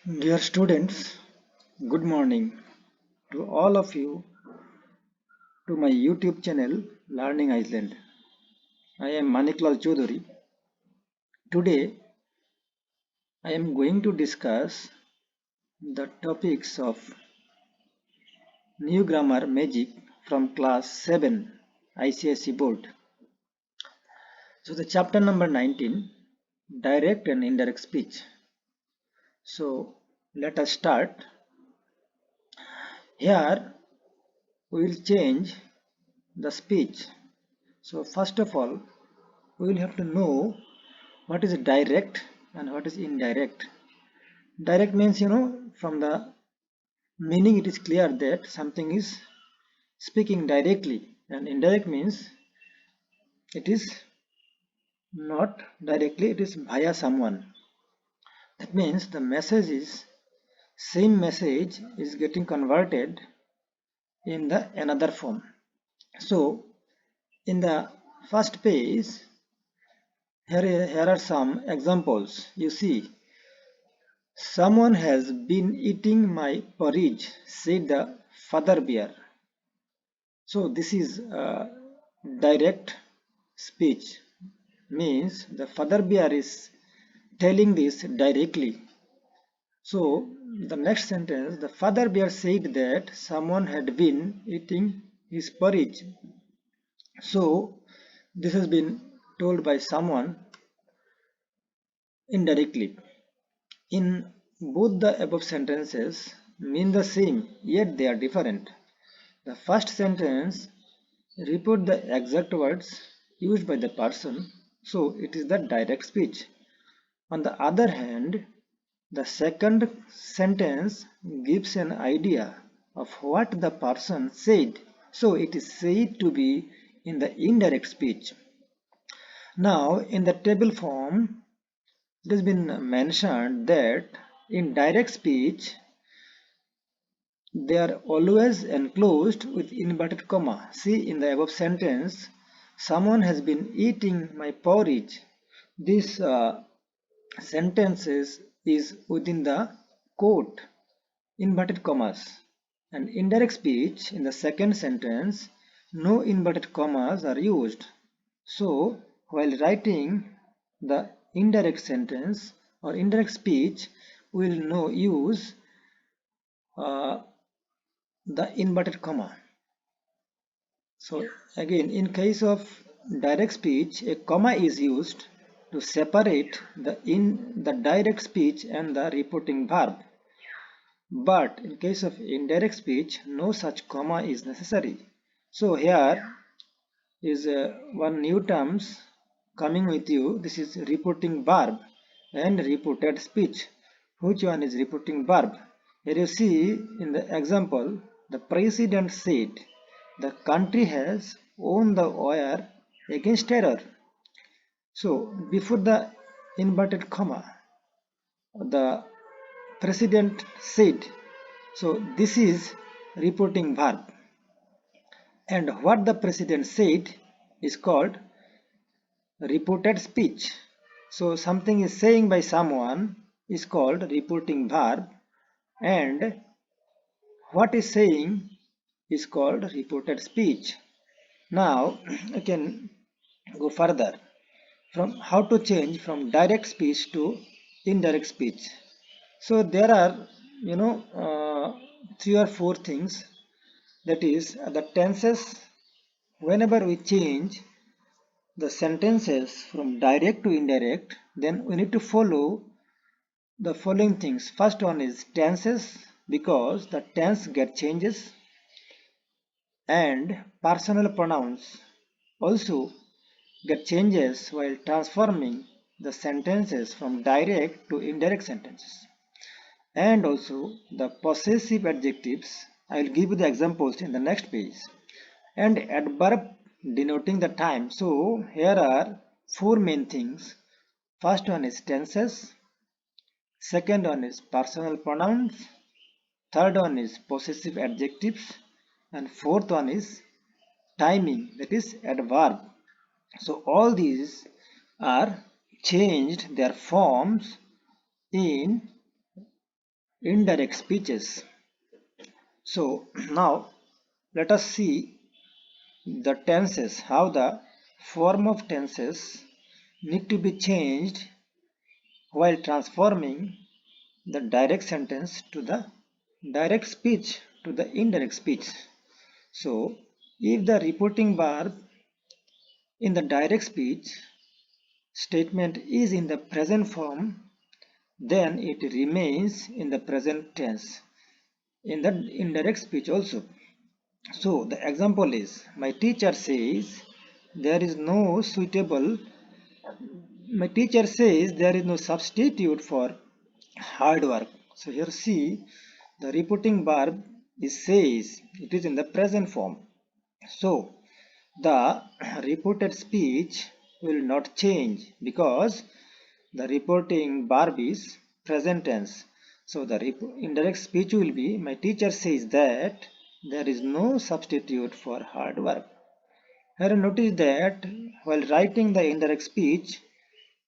Dear students, good morning to all of you to my YouTube channel Learning Iceland. I am Maniklal Chaudhary. Today I am going to discuss the topics of New Grammar Magic from class 7 ICSE board. So the chapter number 19, Direct and Indirect Speech. So let us start. Here we will change the speech. So first of all, we will have to know what is direct and what is indirect. Direct means, from the meaning it is clear that something is speaking directly, and indirect means it is not directly, it is via someone. That means the message is same message is getting converted in the another form. So in the first page, here are some examples. You see, someone has been eating my porridge, said the father bear. So this is direct speech, means the father bear is telling this directly. So the next sentence, the father bear said that someone had been eating his porridge. So this has been told by someone indirectly. In both the above sentences mean the same, yet they are different. The first sentence report the exact words used by the person, so it is the direct speech. On the other hand, the second sentence gives an idea of what the person said, so it is said to be in the indirect speech. Now, in the table form, it has been mentioned that in direct speech, they are always enclosed with inverted comma. See, in the above sentence, someone has been eating my porridge. This sentence is within the quote, inverted commas. And indirect speech, in the second sentence, no inverted commas are used. So, while writing the indirect sentence or indirect speech, we will no use uh, the inverted comma. So again, in case of direct speech, a comma is used to separate the direct speech and the reporting verb. But in case of indirect speech, no such comma is necessary. So here is one new terms coming with you. This is reporting verb and reported speech. Which one is reporting verb? Here you see in the example, the president said the country has won the war against terror. So before the inverted comma, the president said. So this is reporting verb. And what the president said is called reported speech. So something is saying by someone is called reporting verb, and what is saying is called reported speech. Now I can go further from how to change from direct speech to indirect speech. So there are three or four things, that is the tenses. Whenever we change the sentences from direct to indirect, then we need to follow the following things. First one is tenses, because the tense get changes, and personal pronouns also get changes while transforming the sentences from direct to indirect sentences. And also the possessive adjectives. I will give you the examples in the next page. And adverb denoting the time. So here are four main things. First one is tenses, second one is personal pronouns, third one is possessive adjectives, and fourth one is timing, that is adverb. So all these are changed their forms in indirect speeches. So now let us see the tenses, how the form of tenses need to be changed while transforming the direct sentence to the direct speech to the indirect speech. So if the reporting verb in the direct speech statement is in the present form, then it remains in the present tense in the indirect speech also. So the example is, my teacher says there is no suitable, my teacher says there is no substitute for hard work. So here see the repeating verb is says, it is in the present form. So the reported speech will not change because the reporting verb is present tense. So the indirect speech will be, my teacher says that there is no substitute for hard work. Here notice that while writing the indirect speech,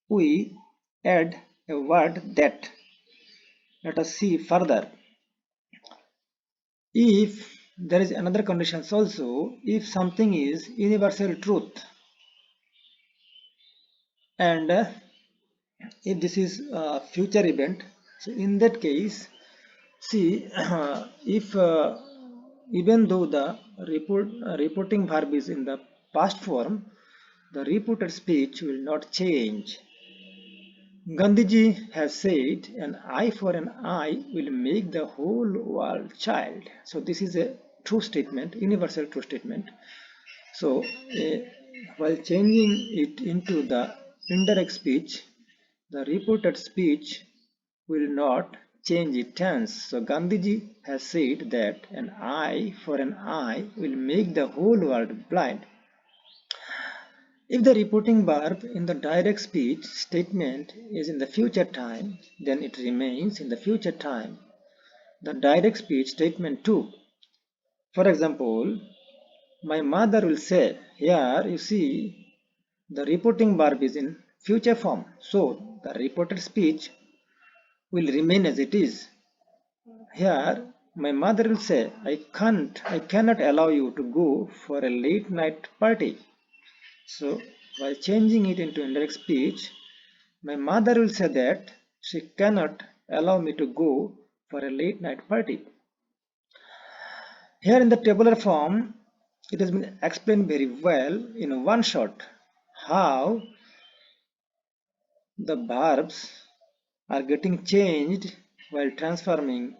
we add a word that. Let us see further. If there is another conditions also, if something is universal truth and if this is a future event, so in that case, see, if even though the reporting verb is in the past form, the reported speech will not change. Gandhiji has said, an eye for an eye will make the whole world child. So this is a true statement, universal true statement. So while changing it into the indirect speech, the reported speech will not change its tense. So Gandhiji has said that an eye for an eye will make the whole world blind. If the reporting verb in the direct speech statement is in the future time, then it remains in the future time. The direct speech statement too. For example, my mother will say, here you see the reporting verb is in future form. So the reported speech will remain as it is. Here my mother will say, I cannot allow you to go for a late night party. So while changing it into indirect speech, my mother will say that she cannot allow me to go for a late night party. Here in the tabular form, it has been explained very well in one shot how the verbs are getting changed while transforming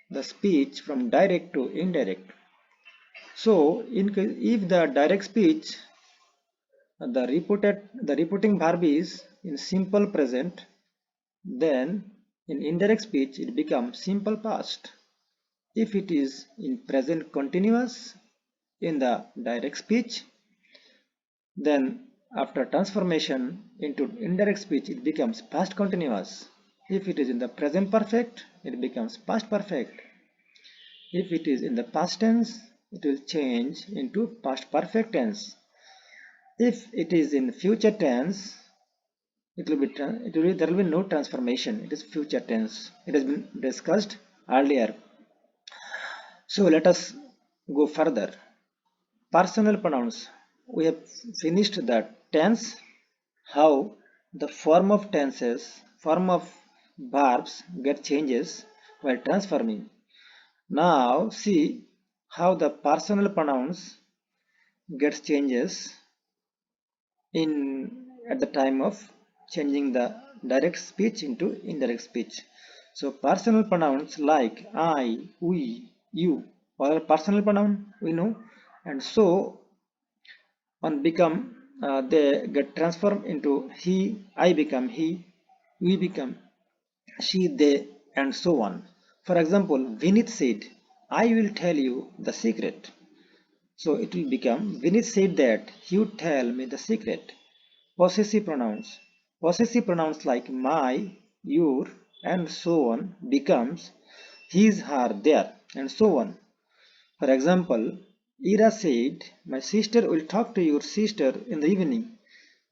the speech from direct to indirect. So, if the direct speech, the reporting verb is in simple present, then in indirect speech it becomes simple past. If it is in present continuous in the direct speech, then after transformation into indirect speech it becomes past continuous. If it is in the present perfect, it becomes past perfect. If it is in the past tense, it will change into past perfect tense. If it is in future tense, there will be no transformation. It is future tense. It has been discussed earlier. So let us go further. Personal pronouns. We have finished the tense, how the form of verbs get changes while transforming. Now see how the personal pronouns gets changes in at the time of changing the direct speech into indirect speech. So personal pronouns like I, we, you, all are personal pronoun we know, and so on become they get transformed into he, I become he, we become she, they, and so on. For example, Vinith said, I will tell you the secret. So it will become, Vinith said that he would tell me the secret. Possessive pronouns. Possessive pronouns like my, your, and so on becomes his, her, their, and so on. For example, Ira said, my sister will talk to your sister in the evening.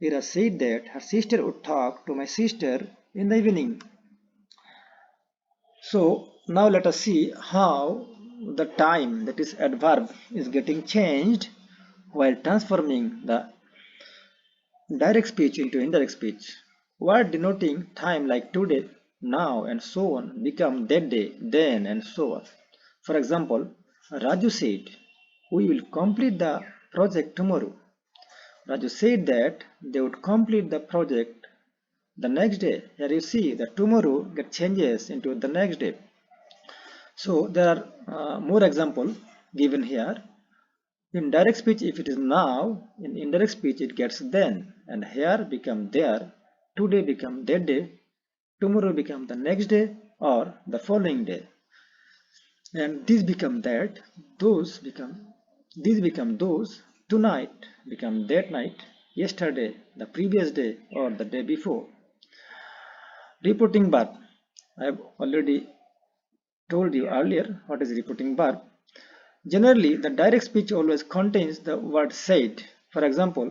Ira said that her sister would talk to my sister in the evening. So now let us see how the time, that is adverb, is getting changed while transforming the direct speech into indirect speech. Word denoting time like today, now, and so on become that day, then, and so on. For example, Raju said, "We will complete the project tomorrow." Raju said that they would complete the project the next day. Here you see the tomorrow get changes into the next day. So there are more example given here. In direct speech, if it is now, in indirect speech it gets then, and here become there, today become that day, tomorrow become the next day or the following day, and these become that, those become these become those, tonight become that night, yesterday, the previous day or the day before. Reporting verb. I have already told you earlier what is reporting verb. Generally, the direct speech always contains the word said. For example,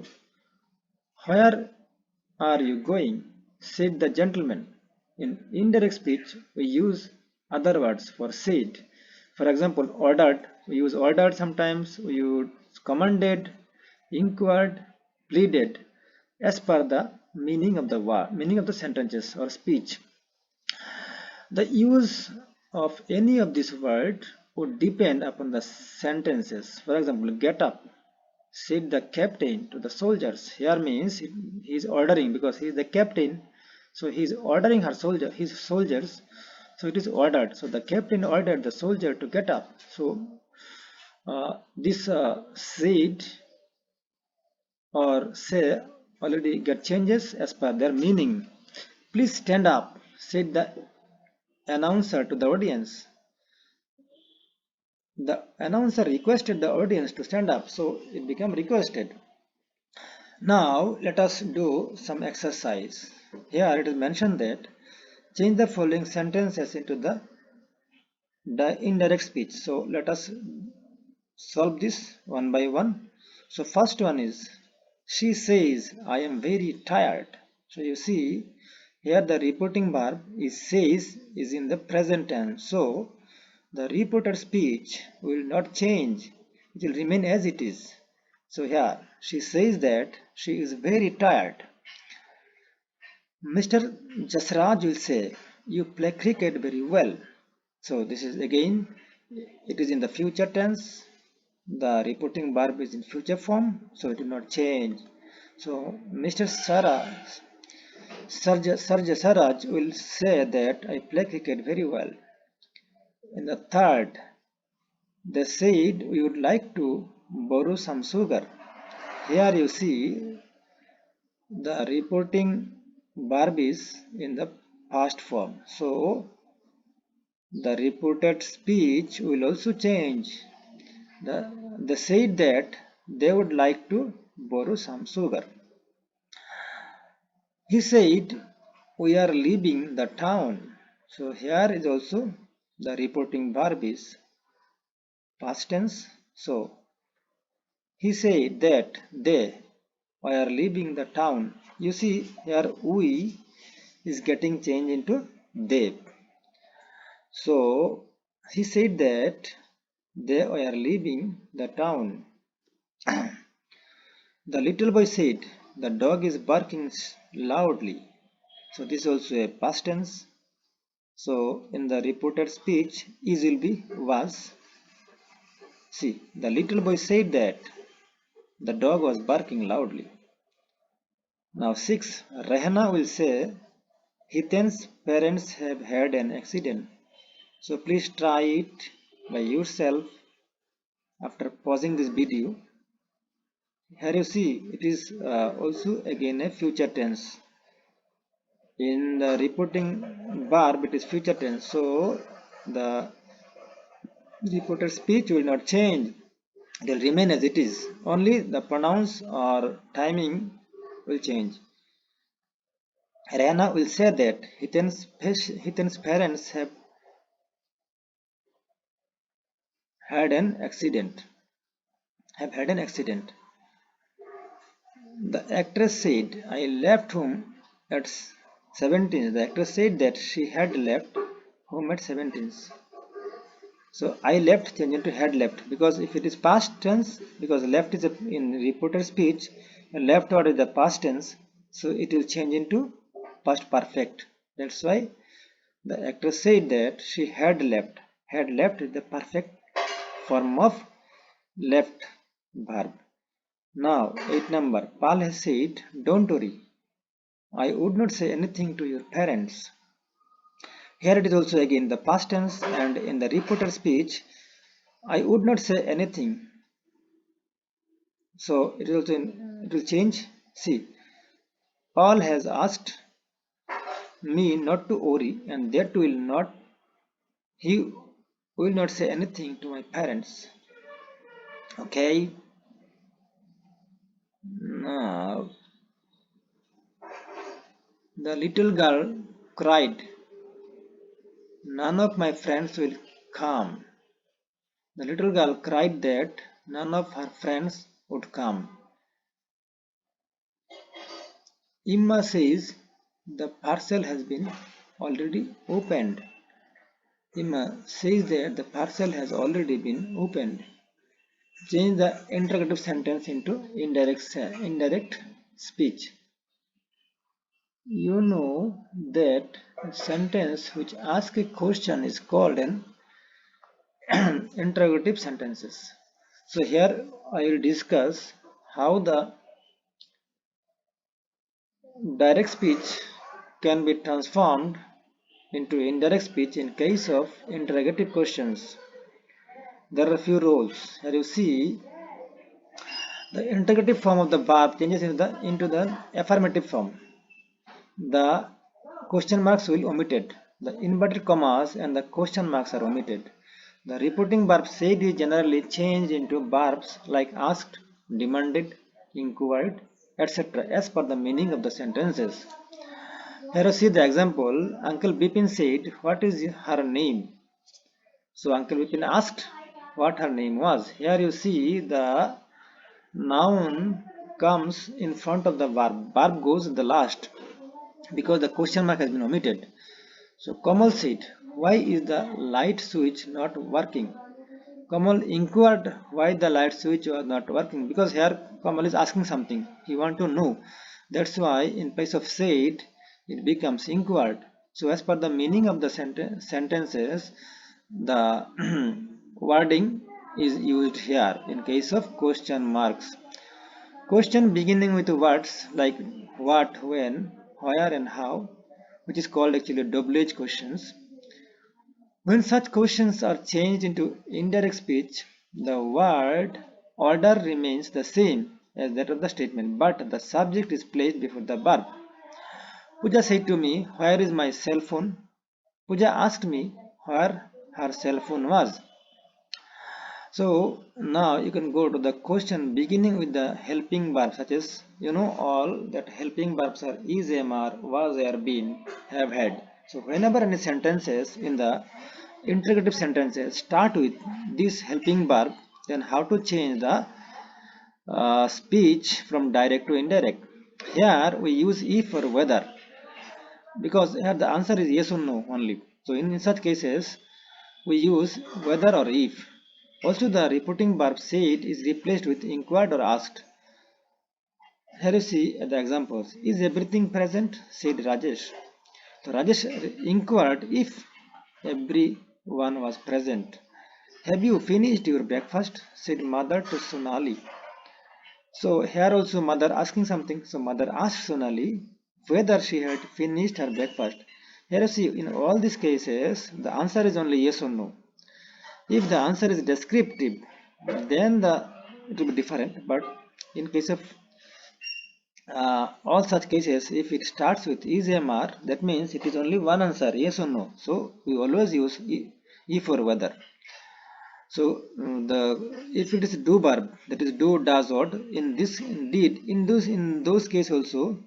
"Where are you going?" said the gentleman. In indirect speech, we use other words for said. For example, ordered, we use ordered sometimes, we use commanded, inquired, pleaded, as per the meaning of the word, meaning of the sentences or speech. The use of any of these words would depend upon the sentences. For example, get up, said the captain to the soldiers. Here means he is ordering, because he is the captain, so he is ordering his soldiers. So it is ordered. So the captain ordered the soldier to get up. So this said or say already get changes as per their meaning. Please stand up, said the announcer to the audience. The announcer requested the audience to stand up, so it became requested. Now let us do some exercise. Here it is mentioned that change the following sentences into the indirect speech. So let us solve this one by one. So first one is, she says, "I am very tired." So you see here the reporting verb is says is in the present tense. So the reported speech will not change. It will remain as it is. So here she says that she is very tired. Mr. Jasraj will say, "You play cricket very well." So this is again, it is in the future tense. The reporting verb is in future form, so it will not change. So Mr. Saraj will say that I play cricket very well. In the third, they said we would like to borrow some sugar. Here you see the reporting verb is in the past form. So the reported speech will also change. They said that they would like to borrow some sugar. He said, "We are leaving the town." So here is also the reporting verb is past tense. So he said that they were leaving the town. You see here we is getting changed into they. So he said that they were leaving the town. The little boy said, "The dog is barking loudly." So this is also a past tense. So in the reported speech, is will be was. See, the little boy said that the dog was barking loudly. Now 6, Rehana will say, "Hitan's parents have had an accident." So please try it by yourself after pausing this video. Here you see it is also again a future tense. In the reporting verb it is future tense, so the reported speech will not change. It will remain as it is. Only the pronouns or timing will change. Rana will say that Hitan's parents have had an accident. Have had an accident. The actress said, "I left home at 17." The actress said that she had left who met 17th. So I left change into had left, because if it is past tense, because left is in reported speech, left word is the past tense, so it will change into past perfect. That's why the actress said that she had left. Had left is the perfect form of left verb. Now, 8 number. Paul has said, don't worry. I would not say anything to your parents. Here it is also again the past tense, and in the reported speech, I would not say anything. So it will change. See, Paul has asked me not to worry, and that he will not say anything to my parents. Okay. Now the little girl cried, none of my friends will come. The little girl cried that none of her friends would come. Emma says the parcel has been already opened. Emma says that the parcel has already been opened. Change the interrogative sentence into indirect speech. You know that a sentence which asks a question is called an interrogative sentences. So here I will discuss how the direct speech can be transformed into indirect speech in case of interrogative questions. There are a few rules. Here you see the interrogative form of the verb changes into the affirmative form. The question marks will omitted. The inverted commas and the question marks are omitted. The reporting verb said is generally changed into verbs like asked, demanded, inquired, etc. as per the meaning of the sentences. Here you see the example. Uncle Bipin said, what is her name? So Uncle Bipin asked what her name was. Here you see the noun comes in front of the verb. Verb goes in the last because the question mark has been omitted. So Kamal said, why is the light switch not working? Kamal inquired why the light switch was not working, because here Kamal is asking something. He want to know. That's why in place of said, it becomes inquired. So as per the meaning of the sentences, the wording is used here in case of question marks. Question beginning with words like what, when, where and how, which is called actually WH questions. When such questions are changed into indirect speech, the word order remains the same as that of the statement, but the subject is placed before the verb. Pooja said to me, where is my cell phone? Pooja asked me where her cell phone was. So now you can go to the question beginning with the helping verb, such as all that helping verbs are is, am, are, was, are, been, have, had. So whenever any sentences in the interrogative sentences start with this helping verb, then how to change the speech from direct to indirect. Here we use if or whether, because here the answer is yes or no only. So in such cases we use whether or if. Also the reporting verb said is replaced with inquired or asked. Here you see the examples. Is everything present? Said Rajesh. So Rajesh inquired if everyone was present. Have you finished your breakfast? Said mother to Sonali. So here also mother asking something. So mother asked Sonali whether she had finished her breakfast. Here you see in all these cases the answer is only yes or no. If the answer is descriptive, then it will be different. But in case of all such cases, if it starts with is, am, are, that means it is only one answer, yes or no. So we always use if or whether. So the if it is do verb, that is do, does, ought, in this indeed in those cases also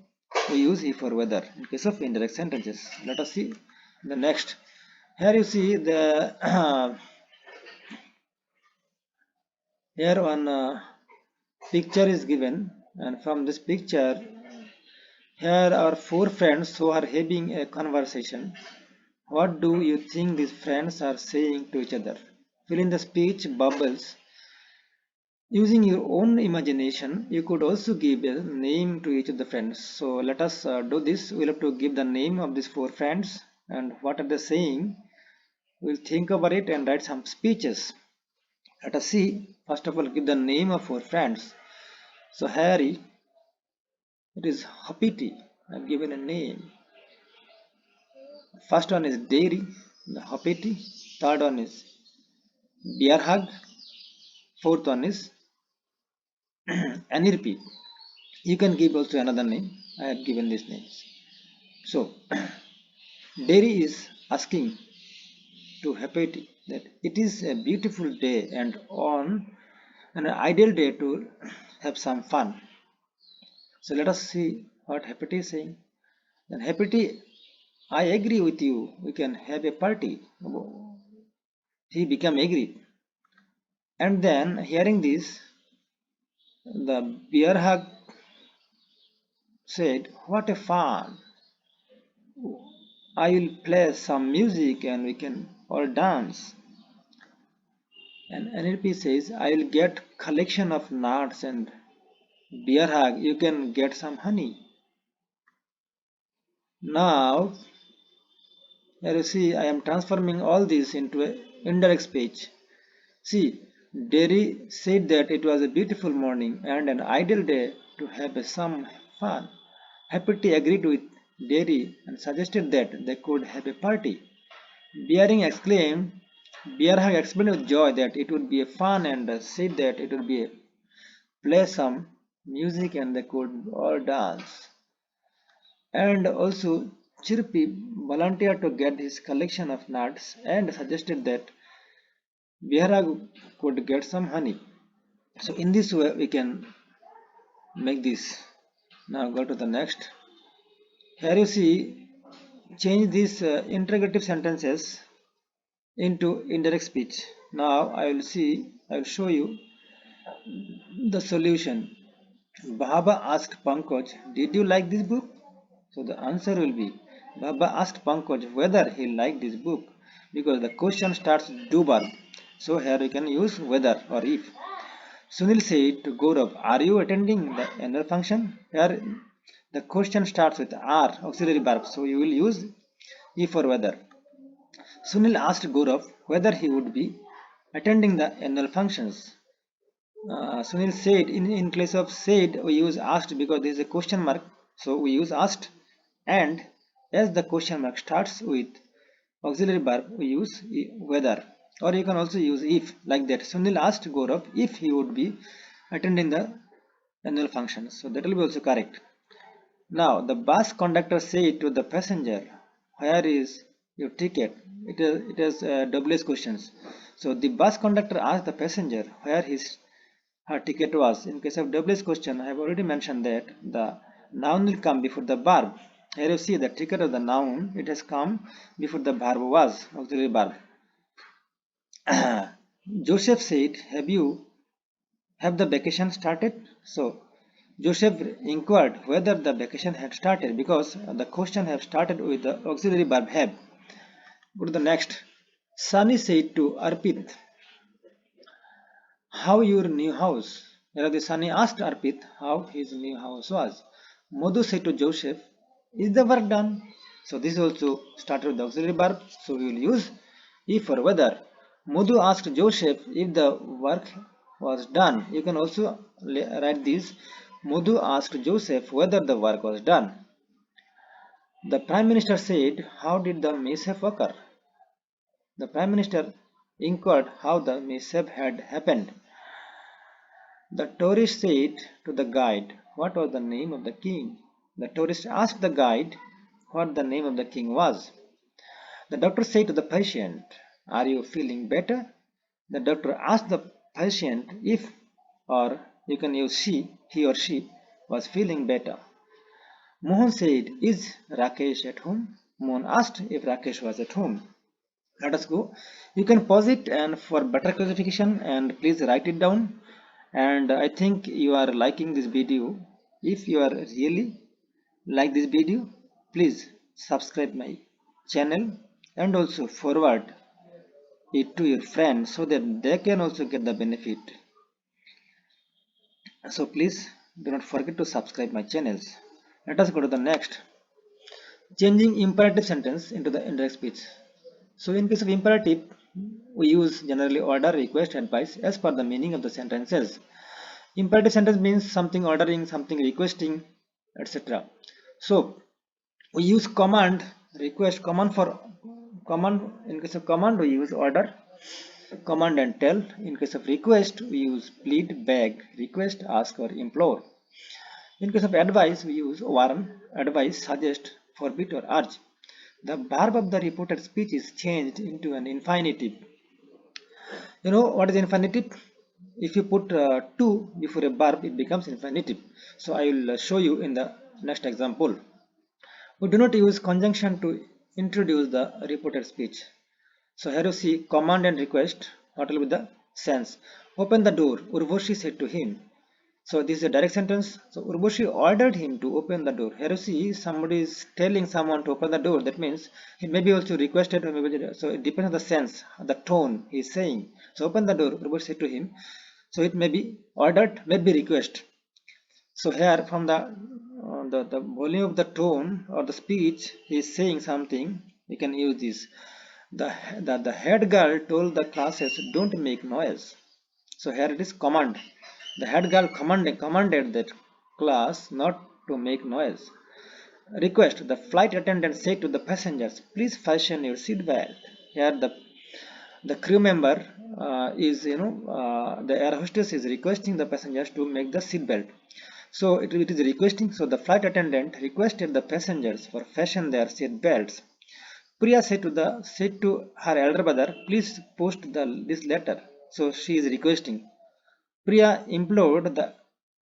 we use if or whether in case of indirect sentences. Let us see the next. Here you see the here one picture is given, and from this picture here are four friends who are having a conversation. What do you think these friends are saying to each other? Fill in the speech bubbles. Using your own imagination, you could also give a name to each of the friends. So let us do this. We'll have to give the name of these four friends and what are they saying. We'll think about it and write some speeches. Let us see. First of all, give the name of four friends. So Harry, it is Hoppity. I've given a name. First one is Dairy, the Hoppity. Third one is Bear Hug. Fourth one is Anirpi. You can give also another name. I have given these names. So Dairy is asking to Hoppity that it is a beautiful day and on an ideal day to have some fun. So let us see what Hoppity is saying. Then Hoppity, I agree with you. We can have a party. He became angry. And then hearing this, the bear hug said, what a fun! I will play some music and we can all dance. And NLP says, I will get collection of nuts and bear hug, you can get some honey. Now, here you see, I am transforming all this into an indirect speech. See, Derry said that it was a beautiful morning and an ideal day to have some fun. Happy agreed with Derry and suggested that they could have a party. Bearing exclaimed, Bearhug explained with joy that it would be a fun and said that it would be a play some music and they could all dance. And also, Chirpy volunteered to get his collection of nuts and suggested that Bearhug could get some honey. So in this way we can make this. Now go to the next. Here you see change these interrogative sentences into indirect speech. Now I will show you the solution. Baba asked Pankaj, did you like this book? So the answer will be Baba asked Pankaj whether he liked this book because the question starts with do verb. So here we can use whether or if. Sunil said to Gaurav, are you attending the annual function? Here the question starts with are auxiliary verb. So you will use if or whether. Sunil asked Gaurav whether he would be attending the annual functions. Sunil said in place of said we use asked because there is a question mark. So we use asked and as the question mark starts with auxiliary verb we use whether or you can also use if like that. Sunil asked Gaurav if he would be attending the annual function. So that will be also correct. Now the bus conductor said to the passenger, where is your ticket? It has WS questions. So the bus conductor asked the passenger where her ticket was. In case of WS question, I have already mentioned that the noun will come before the verb. Here you see the ticket of the noun, it has come before the verb was, auxiliary verb. Joseph said, have the vacation started? So Joseph inquired whether the vacation had started because the question have started with the auxiliary verb have. Go to the next. Sunny said to Arpit, how your new house? Rather, Sunny asked Arpit how his new house was. Madhu said to Joseph, is the work done? So this also started with the auxiliary verb. So we will use if or whether. Madhu asked Joseph if the work was done. You can also write this. Madhu asked Joseph whether the work was done. The Prime Minister said, how did the mishap occur? The Prime Minister inquired how the mishap had happened. The tourist said to the guide, what was the name of the king? The tourist asked the guide what the name of the king was. The doctor said to the patient, are you feeling better? The doctor asked the patient if, or you can use he or she, was feeling better. Mohan said, is Rakesh at home? Mohan asked if Rakesh was at home. Let us go. You can pause it and for better clarification and please write it down. And I think you are liking this video. If you are really like this video, please subscribe my channel and also forward it to your friends so that they can also get the benefit. So please do not forget to subscribe my channels. Let us go to the next. Changing imperative sentence into the indirect speech. So in case of imperative, we use generally order, request, advice as per the meaning of the sentences. Imperative sentence means something ordering, something requesting, etc. So we use command, request, command for command. In case of command, we use order, command and tell. In case of request, we use plead, beg, request, ask or implore. In case of advice, we use warn, advise, suggest, forbid or urge. The verb of the reported speech is changed into an infinitive. You know what is infinitive? If you put to before a verb, it becomes infinitive. So I will show you in the next example. We do not use conjunction to introduce the reported speech. So here you see command and request. What will be the sense? Open the door, Urvashi said to him. So this is a direct sentence. So Urvashi ordered him to open the door. Here you see somebody is telling someone to open the door. That means he may be also requested or maybe so it depends on the sense, the tone he is saying. So open the door, Urvashi said to him. So it may be ordered, may be request. So here from the volume of the tone or the speech he is saying something, we can use this. The head girl told the classes don't make noise. So here it is command. The head girl commanded that class not to make noise. Request. The flight attendant said to the passengers, please fasten your seat belt. Here the crew member is the air hostess is requesting the passengers to make the seat belt. So it is requesting. So the flight attendant requested the passengers for fasten their seat belts. Priya said to her elder brother, please post this letter. So she is requesting. Priya implored the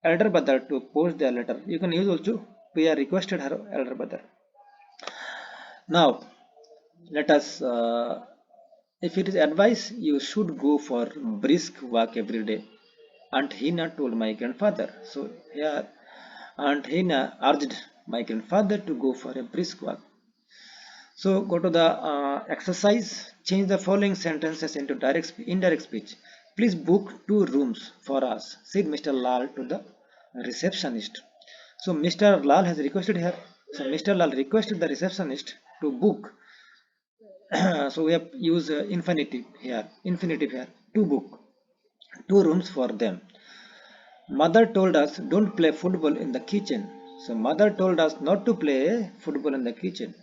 elder brother to post their letter. You can use also Priya requested her elder brother. Now let us if it is advice, you should go for brisk walk every day. Aunt Hina told my grandfather. So here Aunt Hina urged my grandfather to go for a brisk walk. So go to the exercise. Change the following sentences into indirect speech. Please book 2 rooms for us, said Mr. Lal to the receptionist. So Mr. Lal has requested here. So Mr. Lal requested the receptionist to book. So we have used infinitive here to book 2 rooms for them. Mother told us don't play football in the kitchen. So mother told us not to play football in the kitchen.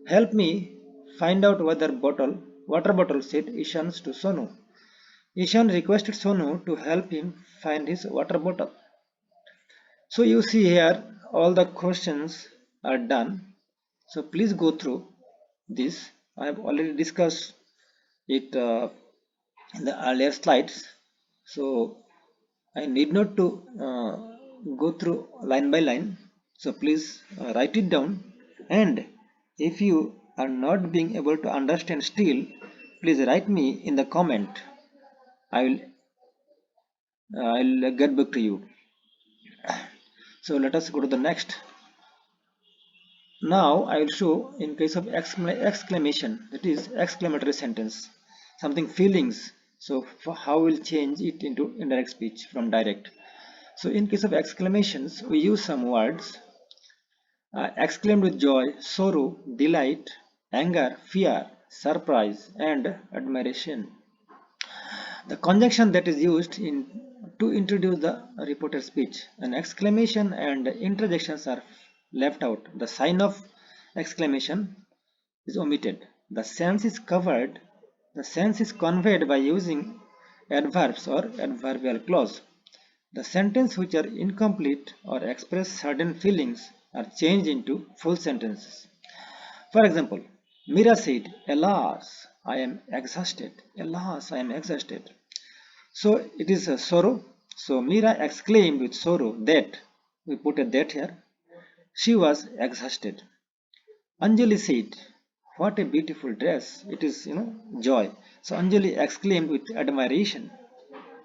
Help me find out whether water bottle, said Ishan to Sonu. Ishan requested Sonu to help him find his water bottle. So you see here all the questions are done. So please go through this. I have already discussed it in the earlier slides. So I need not to go through line by line. So please write it down. And if you are not being able to understand still, please write me in the comment. I'll get back to you. So let us go to the next. Now I will show in case of exclamation, that is exclamatory sentence, something feelings. So how we'll change it into indirect speech from direct. So in case of exclamations, we use some words exclaimed with joy, sorrow, delight, anger, fear, surprise, and admiration. The conjunction that is used to introduce the reported speech, an exclamation and interjections are left out. The sign of exclamation is omitted. The sense is covered. The sense is conveyed by using adverbs or adverbial clause. The sentences which are incomplete or express certain feelings are changed into full sentences. For example, Mira said, alas, I am exhausted. Alas, I am exhausted. So it is a sorrow. So Mira exclaimed with sorrow that, we put a that here, she was exhausted. Anjali said, what a beautiful dress. It is, joy. So Anjali exclaimed with admiration.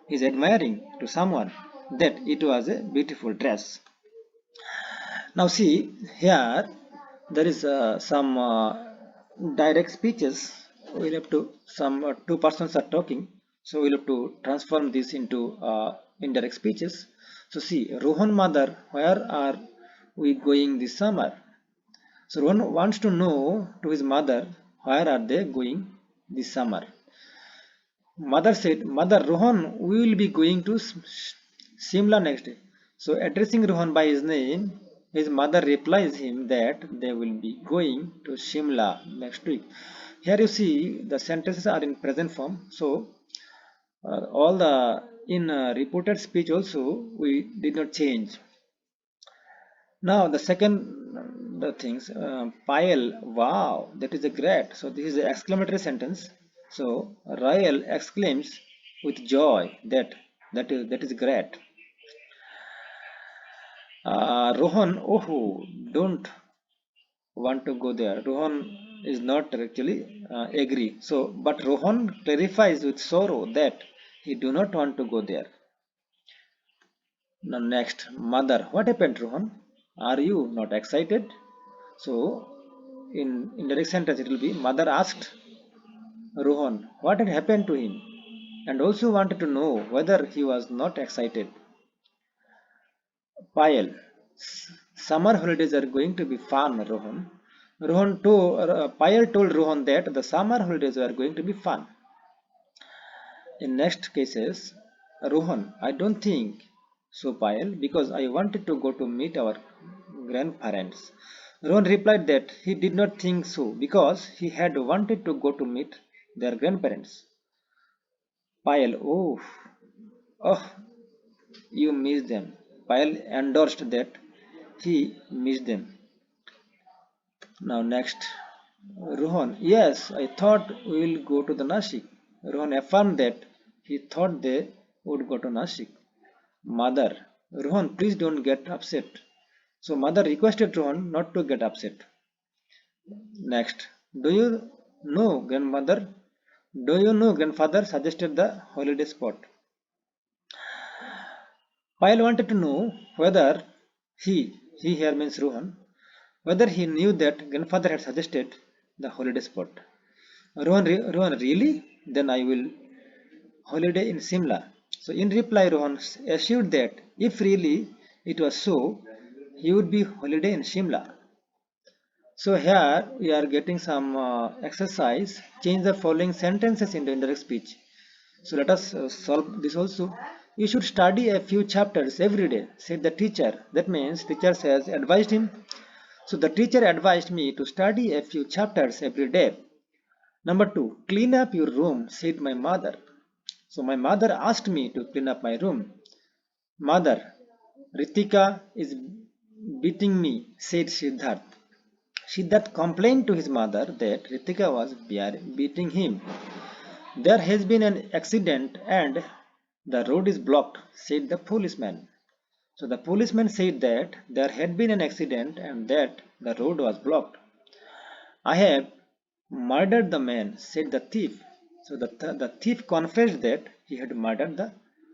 He is admiring to someone that it was a beautiful dress. Now see here there is some direct speeches, we'll have to some two persons are talking, so we'll have to transform this into indirect speeches. So see, Rohan mother, where are we going this summer? So Rohan wants to know to his mother, where are they going this summer? Mother said, Mother, Rohan, we will be going to Simla next day. So addressing Rohan by his name, his mother replies him that they will be going to Shimla next week. Here you see the sentences are in present form. So all the in reported speech also we did not change. Now the second the things, Payal, wow, that is a great. So this is an exclamatory sentence. So Rael exclaims with joy that that is great. Rohan, oh, don't want to go there. Rohan is not actually agree. So, but Rohan clarifies with sorrow that he do not want to go there. Now next, mother, what happened, Rohan? Are you not excited? So, in indirect sentence, it will be mother asked Rohan what had happened to him and also wanted to know whether he was not excited. Payal, summer holidays are going to be fun, Rohan. Payal told Rohan that the summer holidays were going to be fun. In next cases, Rohan, I don't think so, Payal, because I wanted to go to meet our grandparents. Rohan replied that he did not think so because he had wanted to go to meet their grandparents. Payal, oh, you missed them. Payal endorsed that he missed them. Now next, Rohan, yes, I thought we will go to the Nashik. Rohan affirmed that he thought they would go to Nashik. Mother, Rohan, please don't get upset. So mother requested Rohan not to get upset. Next, do you know grandmother? Do you know grandfather suggested the holiday spot? Pyle wanted to know whether he here means Rohan, whether he knew that grandfather had suggested the holiday spot. Rohan, really? Then I will holiday in Simla. So in reply, Rohan assured that if really it was so, he would be holiday in Shimla. So here we are getting some exercise. Change the following sentences into indirect speech. So let us solve this also. You should study a few chapters every day, said the teacher. That means teacher has advised him. So the teacher advised me to study a few chapters every day. Number two, clean up your room, said my mother. So my mother asked me to clean up my room. Mother, Ritika is beating me, said Siddharth. Siddharth complained to his mother that Ritika was beating him. There has been an accident and the road is blocked, said the policeman. So the policeman said that there had been an accident and that the road was blocked. I have murdered the man, said the thief. So the thief confessed that he had murdered the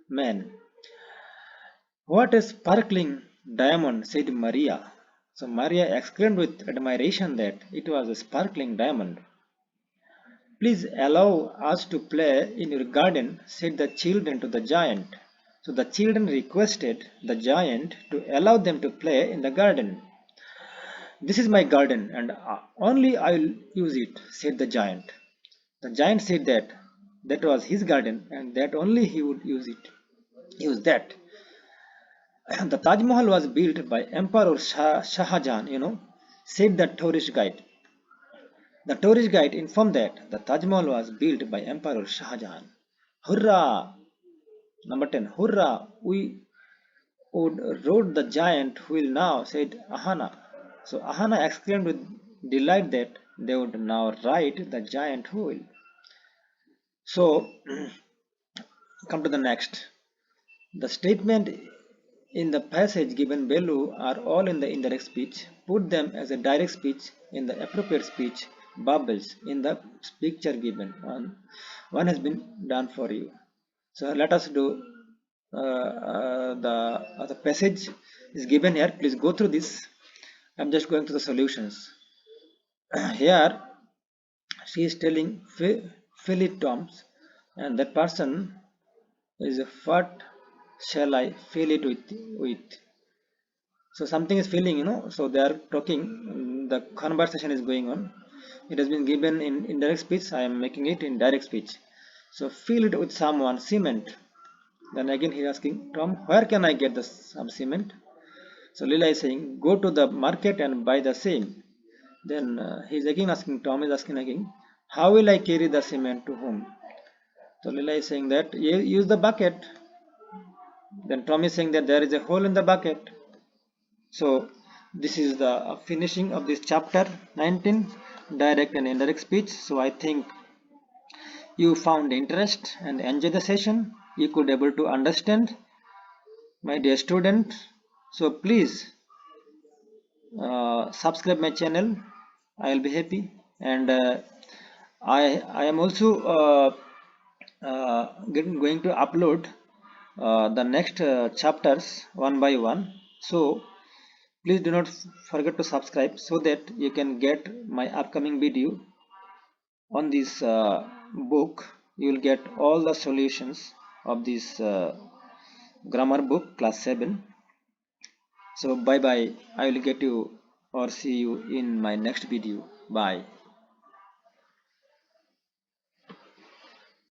man. What a sparkling diamond, said Maria. So Maria exclaimed with admiration that it was a sparkling diamond. Please allow us to play in your garden, said the children to the giant. So the children requested the giant to allow them to play in the garden. This is my garden and only I will use it, said the giant. The giant said that that was his garden and that only he would use that. The Taj Mahal was built by Emperor Shah Jahan, said the tourist guide. The tourist guide informed that the Taj Mahal was built by Emperor Shah Jahan. Hurrah! Number 10. Hurrah! We would rode the giant wheel now, said Ahana. So Ahana exclaimed with delight that they would now ride the giant wheel. So, come to the next. The statement in the passage given below are all in the indirect speech. Put them as a direct speech in the appropriate speech bubbles in the picture given. One has been done for you. So let us do the passage is given here. Please go through this. I'm just going to the solutions. Here she is telling fill it Toms, and that person is what shall I fill it with. So something is filling, so they are talking, the conversation is going on. It has been given in indirect speech, I am making it in direct speech. So fill it with someone cement. Then again he is asking Tom, where can I get some cement? So Lila is saying go to the market and buy the same. Then he is again asking, Tom is asking again, how will I carry the cement to home? So Lila is saying that use the bucket. Then Tom is saying that there is a hole in the bucket. So this is the finishing of this chapter 19, direct and indirect speech. So I think you found interest and enjoy the session. You could able to understand, my dear student. So please subscribe my channel. I will be happy, and I am also going to upload the next chapters one by one. So please do not forget to subscribe so that you can get my upcoming video on this book. You will get all the solutions of this grammar book class 7. So bye bye. I will get you or see you in my next video. Bye.